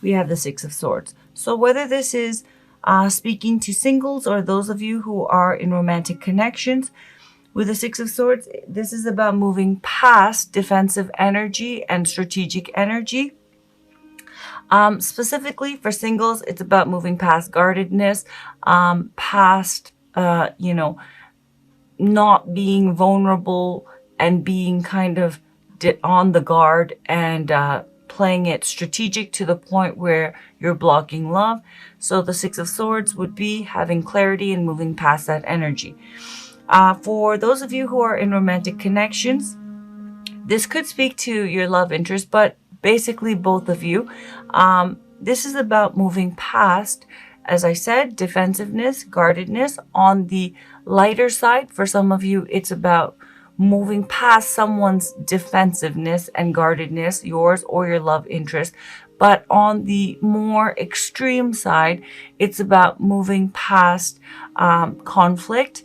we have the Six of Swords. So whether this is speaking to singles or those of you who are in romantic connections, with the Six of Swords, this is about moving past defensive energy and strategic energy. Specifically for singles, it's about moving past guardedness, past, not being vulnerable and being kind of on the guard and playing it strategic to the point where you're blocking love. So the Six of Swords would be having clarity and moving past that energy. For those of you who are in romantic connections, this could speak to your love interest, but basically both of you. This is about moving past, as I said, defensiveness, guardedness. On the lighter side, for some of you, it's about moving past someone's defensiveness and guardedness, yours or your love interest. But on the more extreme side, it's about moving past conflict,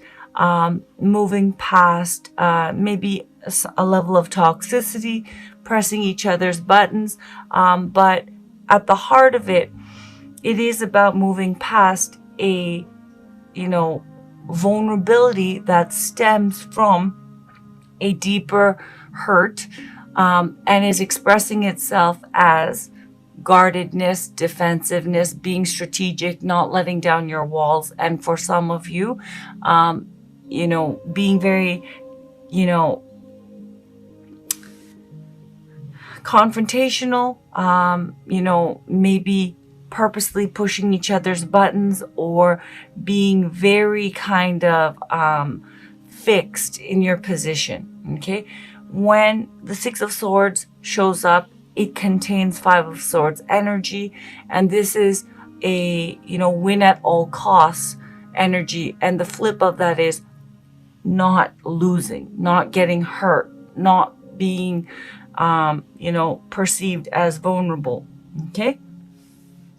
moving past maybe a level of toxicity, pressing each other's buttons. But at the heart of it, it is about moving past a, vulnerability that stems from a deeper hurt and is expressing itself as guardedness, defensiveness, being strategic, not letting down your walls. And for some of you, being very, confrontational, maybe purposely pushing each other's buttons or being very kind of fixed in your position. Okay, when the Six of Swords shows up, it contains Five of Swords energy, and this is a win at all costs energy. And the flip of that is not losing, not getting hurt, not being perceived as vulnerable. Okay,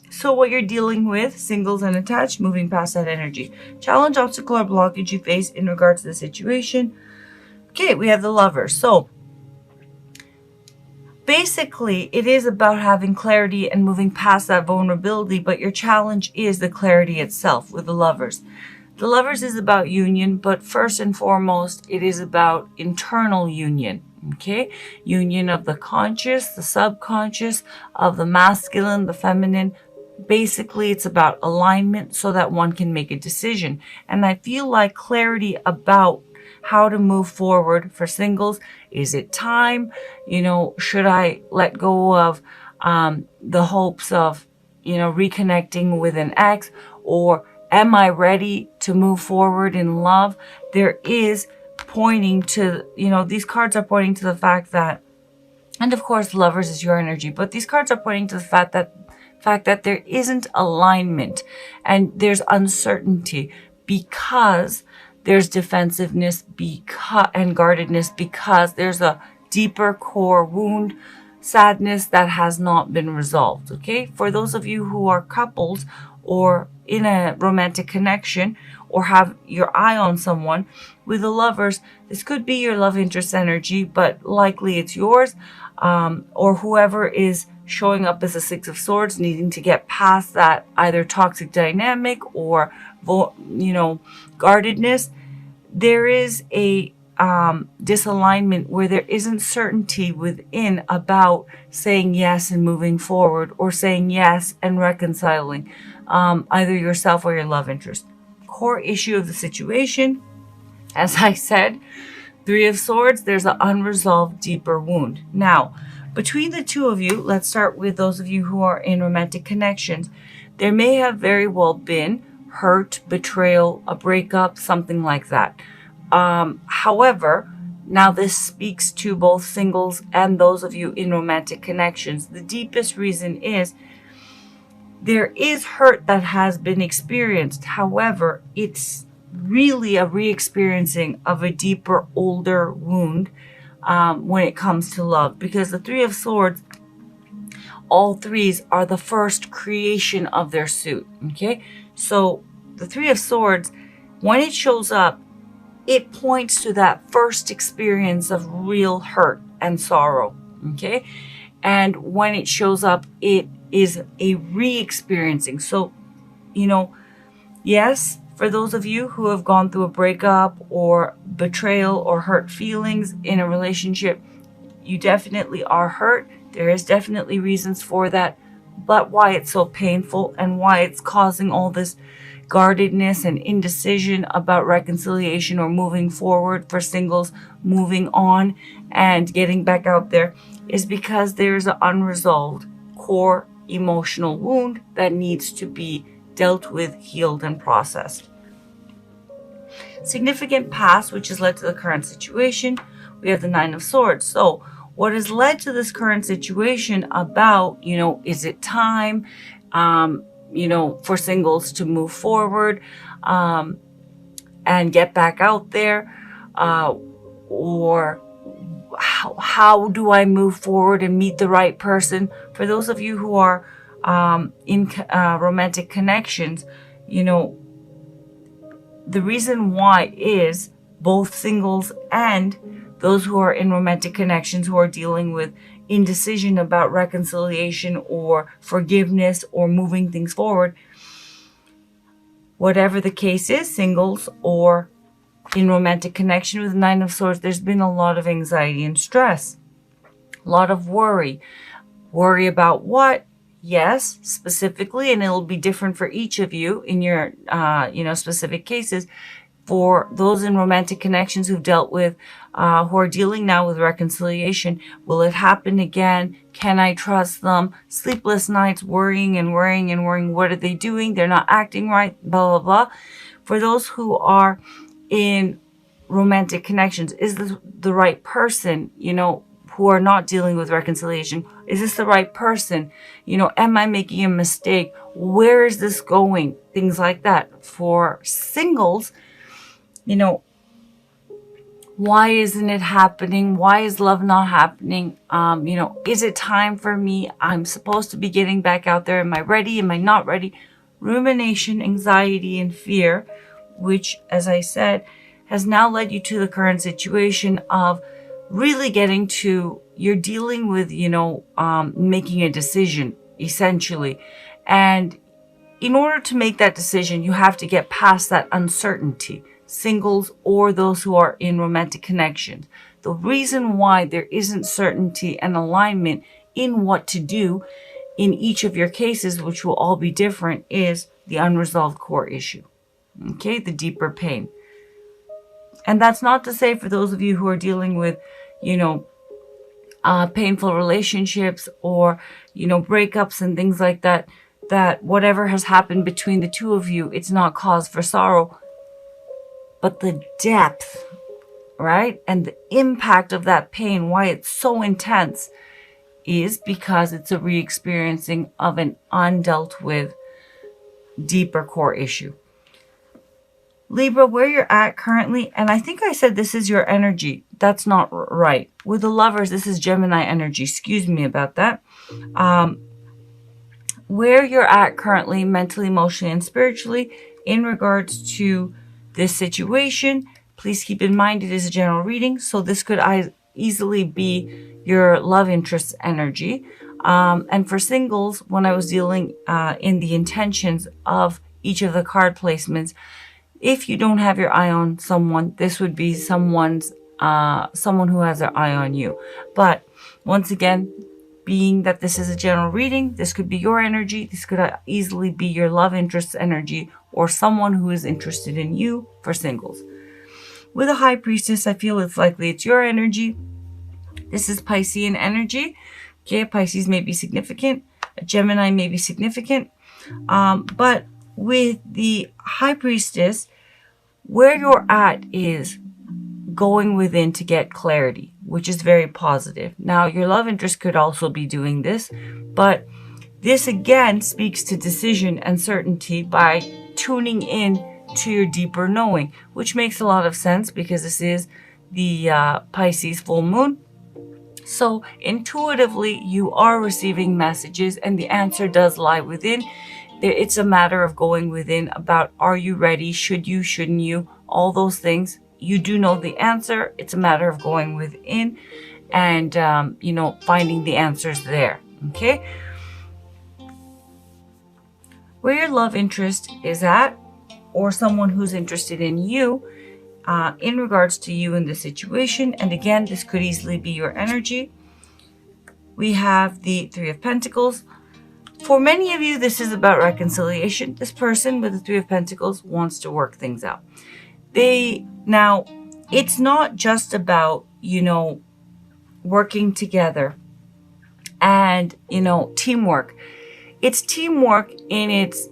so what you're dealing with, singles and attached, moving past that energy. Challenge, obstacle, or blockage you face in regards to the situation. Okay, we have the Lovers. So basically, it is about having clarity and moving past that vulnerability, but your challenge is the clarity itself with the Lovers. The Lovers is about union, but first and foremost, it is about internal union. Okay, union of the conscious, the subconscious, of the masculine, the feminine. Basically, it's about alignment so that one can make a decision. And I feel like clarity about how to move forward for singles. Is it time? Should I let go of the hopes of, reconnecting with an ex? Or am I ready to move forward in love? There is pointing to, these cards are pointing to the fact that, and of course, Lovers is your energy, but these cards are pointing to the fact that there isn't alignment and there's uncertainty because there's defensiveness and guardedness, because there's a deeper core wound, sadness that has not been resolved. Okay, for those of you who are couples or in a romantic connection or have your eye on someone, with the Lovers, this could be your love interest energy, but likely it's yours, or whoever is showing up as a Six of Swords, needing to get past that either toxic dynamic or guardedness. There is a disalignment where there isn't certainty within about saying yes and moving forward, or saying yes and reconciling either yourself or your love interest. Core issue of the situation, as I said, Three of Swords, there's an unresolved deeper wound. Now, between the two of you, let's start with those of you who are in romantic connections. There may have very well been hurt, betrayal, a breakup, something like that. However, now this speaks to both singles and those of you in romantic connections. The deepest reason is there is hurt that has been experienced. However, it's really a re-experiencing of a deeper, older wound when it comes to love. Because the Three of Swords, all threes are the first creation of their suit. Okay, so the Three of Swords, when it shows up, it points to that first experience of real hurt and sorrow. Okay, and when it shows up, it is a re-experiencing. So, you know, yes, for those of you who have gone through a breakup or betrayal or hurt feelings in a relationship, you definitely are hurt. There is definitely reasons for that, but why it's so painful and why it's causing all this guardedness and indecision about reconciliation or moving forward for singles, moving on and getting back out there, is because there's an unresolved core emotional wound that needs to be dealt with, healed, and processed. Significant past, which has led to the current situation. We have the Nine of Swords. So what has led to this current situation about, is it time, for singles to move forward and get back out there? Or how do I move forward and meet the right person? For those of you who are in romantic connections, the reason why is both singles and those who are in romantic connections who are dealing with indecision about reconciliation or forgiveness or moving things forward. Whatever the case is, singles or in romantic connection with the Nine of Swords, there's been a lot of anxiety and stress, a lot of worry. Worry about what? Yes, specifically, and it'll be different for each of you in your, specific cases. For those in romantic connections who've dealt with, who are dealing now with reconciliation, will it happen again? Can I trust them? Sleepless nights, worrying and worrying and worrying. What are they doing? They're not acting right, blah, blah, blah. For those who are in romantic connections, is this the right person, who are not dealing with reconciliation? Is this the right person? Am I making a mistake? Where is this going? Things like that. For singles, why isn't it happening? Why is love not happening? Is it time for me? I'm supposed to be getting back out there. Am I ready? Am I not ready? Rumination, anxiety, and fear, which, as I said, has now led you to the current situation of really getting to, you're dealing with, making a decision, essentially. And in order to make that decision, you have to get past that uncertainty, singles or those who are in romantic connections. The reason why there isn't certainty and alignment in what to do in each of your cases, which will all be different, is the unresolved core issue. Okay, the deeper pain. And that's not to say for those of you who are dealing with, painful relationships or, breakups and things like that, that whatever has happened between the two of you, it's not cause for sorrow. But the depth, right? And the impact of that pain, why it's so intense, is because it's a re-experiencing of an undealt with deeper core issue. Libra, where you're at currently, and I think I said this is your energy. That's not right. With the Lovers, this is Gemini energy. Excuse me about that. Where you're at currently, mentally, emotionally, and spiritually, in regards to this situation, please keep in mind it is a general reading. So this could easily be your love interest energy. And for singles, when I was dealing in the intentions of each of the card placements, if you don't have your eye on someone, this would be someone who has their eye on you. But once again, being that this is a general reading, this could be your energy. This could easily be your love interest energy or someone who is interested in you for singles. With a High Priestess, I feel it's likely it's your energy. This is Piscean energy. Okay, Pisces may be significant. A Gemini may be significant. But with the High Priestess, where you're at is going within to get clarity, which is very positive. Now, your love interest could also be doing this, but this again speaks to decision and certainty by tuning in to your deeper knowing, which makes a lot of sense because this is the Pisces full moon. So intuitively, you are receiving messages and the answer does lie within. It's a matter of going within about, are you ready? Should you? Shouldn't you? All those things. You do know the answer. It's a matter of going within and, finding the answers there. Okay. where your love interest is at, or someone who's interested in you, in regards to you in the situation. And again, this could easily be your energy. We have the Three of Pentacles. For many of you, this is about reconciliation. This person with the Three of Pentacles wants to work things out. Now, it's not just about, working together and, teamwork. It's teamwork in its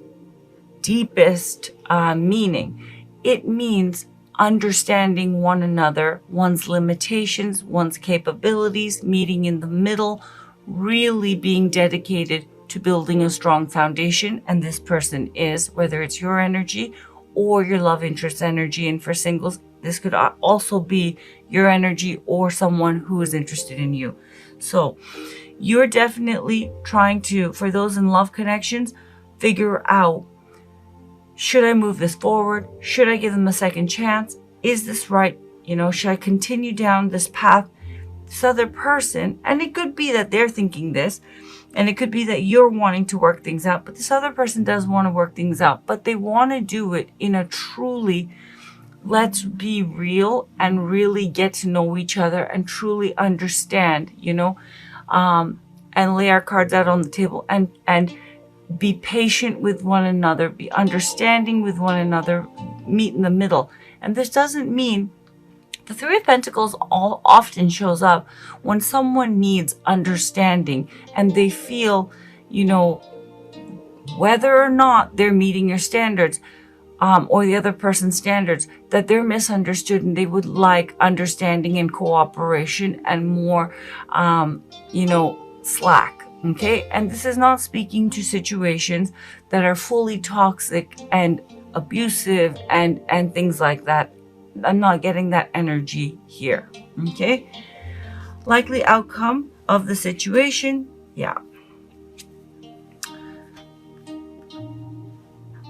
deepest meaning. It means understanding one another, one's limitations, one's capabilities, meeting in the middle, really being dedicated to building a strong foundation. And this person is, whether it's your energy or your love interest energy. And for singles, this could also be your energy or someone who is interested in you. So you're definitely trying to, for those in love connections, figure out, should I move this forward? Should I give them a second chance? Is this right? Should I continue down this path? This other person, and it could be that they're thinking this, and it could be that you're wanting to work things out, but this other person does want to work things out, but they want to do it in a truly, let's be real and really get to know each other and truly understand, and lay our cards out on the table and be patient with one another, be understanding with one another, meet in the middle. And this doesn't mean, the Three of Pentacles often shows up when someone needs understanding and they feel, whether or not they're meeting your standards, or the other person's standards, that they're misunderstood and they would like understanding and cooperation and more, slack. Okay. And this is not speaking to situations that are fully toxic and abusive and things like that. I'm not getting that energy here. Okay. Likely outcome of the situation. Yeah.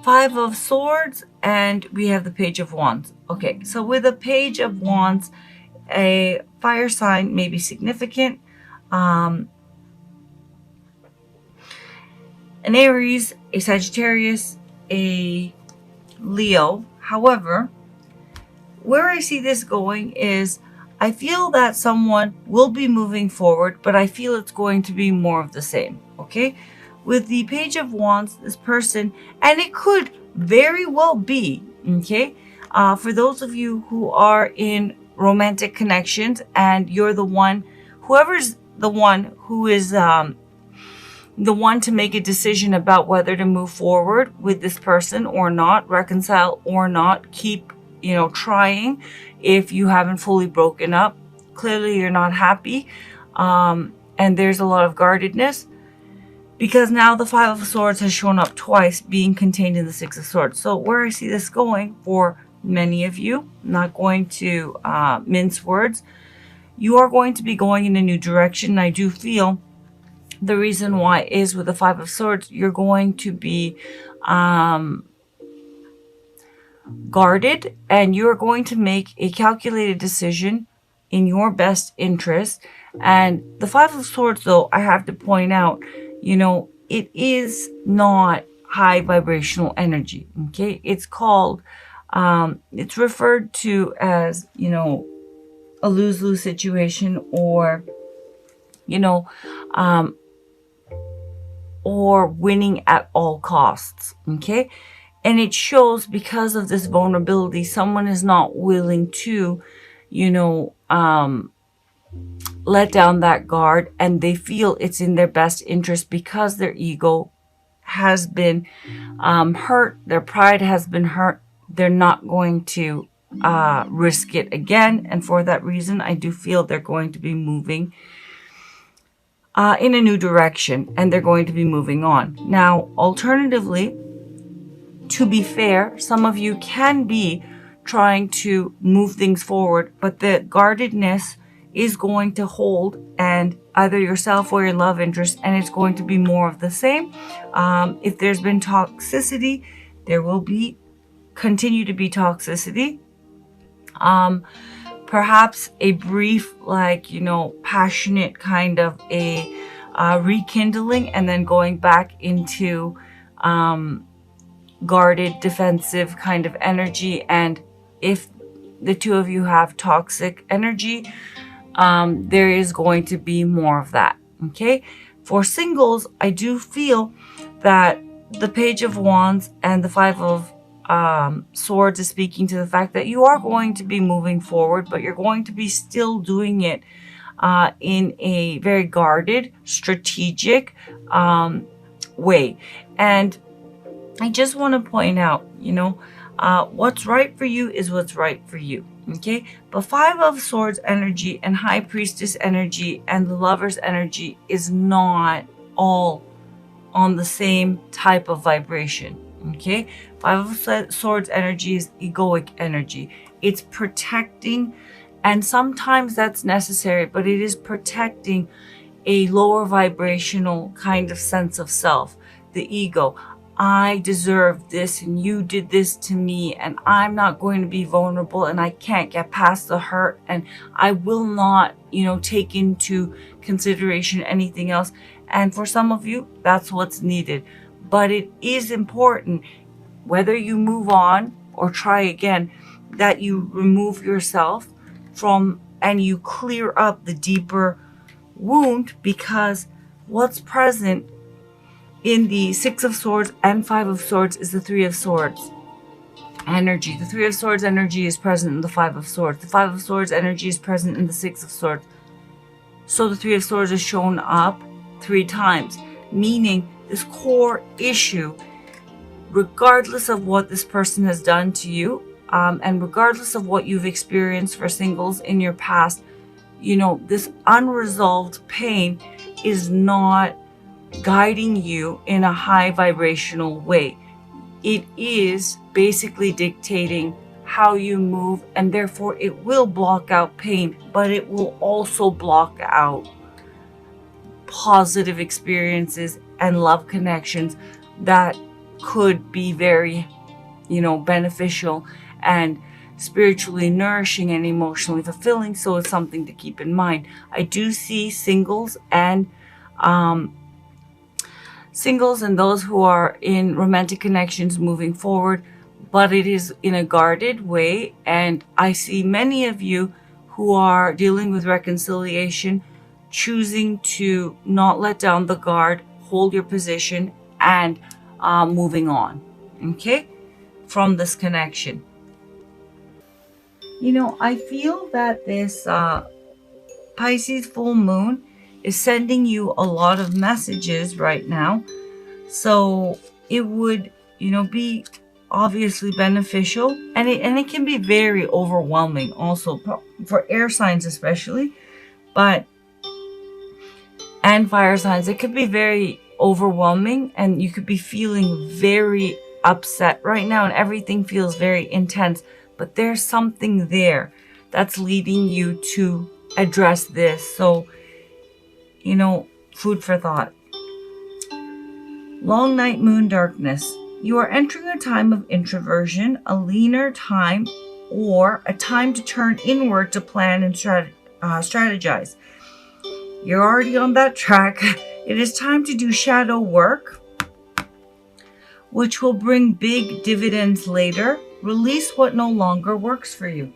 Five of Swords, and we have the Page of Wands. Okay. So with a Page of Wands, a fire sign may be significant. An Aries, a Sagittarius, a Leo. However, where I see this going is, I feel that someone will be moving forward, but I feel it's going to be more of the same. Okay. With the Page of Wands, this person, and it could very well be, okay, for those of you who are in romantic connections and you're the one, whoever's the one who is the one to make a decision about whether to move forward with this person or not, reconcile or not, keep, trying. If you haven't fully broken up, clearly you're not happy. And there's a lot of guardedness, because now the Five of Swords has shown up twice, being contained in the Six of Swords. So where I see this going for many of you, I'm not going to mince words, you are going to be going in a new direction. I do feel the reason why is with the Five of Swords, you're going to be guarded, and you're going to make a calculated decision in your best interest. And the Five of Swords, though, I have to point out, it is not high vibrational energy. Okay. It's called, it's referred to as, a lose-lose situation, or, or winning at all costs. Okay. And it shows, because of this vulnerability, someone is not willing to, let down that guard, and they feel it's in their best interest because their ego has been hurt, their pride has been hurt. They're not going to risk it again. And for that reason, I do feel they're going to be moving in a new direction, and they're going to be moving on. Now, alternatively, to be fair, some of you can be trying to move things forward, but the guardedness is going to hold, and either yourself or your love interest, and it's going to be more of the same. If there's been toxicity, there will continue to be toxicity. Perhaps a brief, passionate kind of a rekindling, and then going back into guarded, defensive kind of energy. And if the two of you have toxic energy, there is going to be more of that. Okay. For singles, I do feel that the Page of Wands and the Five of Swords is speaking to the fact that you are going to be moving forward, but you're going to be still doing it in a very guarded, strategic way. And I just want to point out, what's right for you is what's right for you. Okay. But Five of Swords energy and High Priestess energy and the Lover's energy is not all on the same type of vibration. Okay. Five of Swords energy is egoic energy. It's protecting, and sometimes that's necessary, but it is protecting a lower vibrational kind of sense of self, the ego. I deserve this and you did this to me, and I'm not going to be vulnerable, and I can't get past the hurt, and I will not, take into consideration anything else. And for some of you, that's what's needed. But it is important, whether you move on or try again, that you remove yourself from and you clear up the deeper wound, because what's present in the Six of Swords and Five of Swords is the Three of Swords energy. The Three of Swords energy is present in the Five of Swords. The Five of Swords energy is present in the Six of Swords. So the Three of Swords is shown up 3 times, meaning this core issue, regardless of what this person has done to you, and regardless of what you've experienced for singles in your past, this unresolved pain is not guiding you in a high vibrational way. It is basically dictating how you move, and therefore it will block out pain, but it will also block out positive experiences and love connections that could be very, beneficial and spiritually nourishing and emotionally fulfilling. So it's something to keep in mind. I do see singles and those who are in romantic connections moving forward, but it is in a guarded way. And I see many of you who are dealing with reconciliation, choosing to not let down the guard, hold your position, and moving on, okay, from this connection. I feel that this Pisces full moon is sending you a lot of messages right now. So it would, be obviously beneficial, and it can be very overwhelming also for air signs especially, and fire signs. It could be very overwhelming, and you could be feeling very upset right now, and everything feels very intense, but there's something there that's leading you to address this. So, food for thought. Long night, moon darkness. You are entering a time of introversion, a leaner time, or a time to turn inward to plan and strategize. You're already on that track. It is time to do shadow work, which will bring big dividends later. Release what no longer works for you.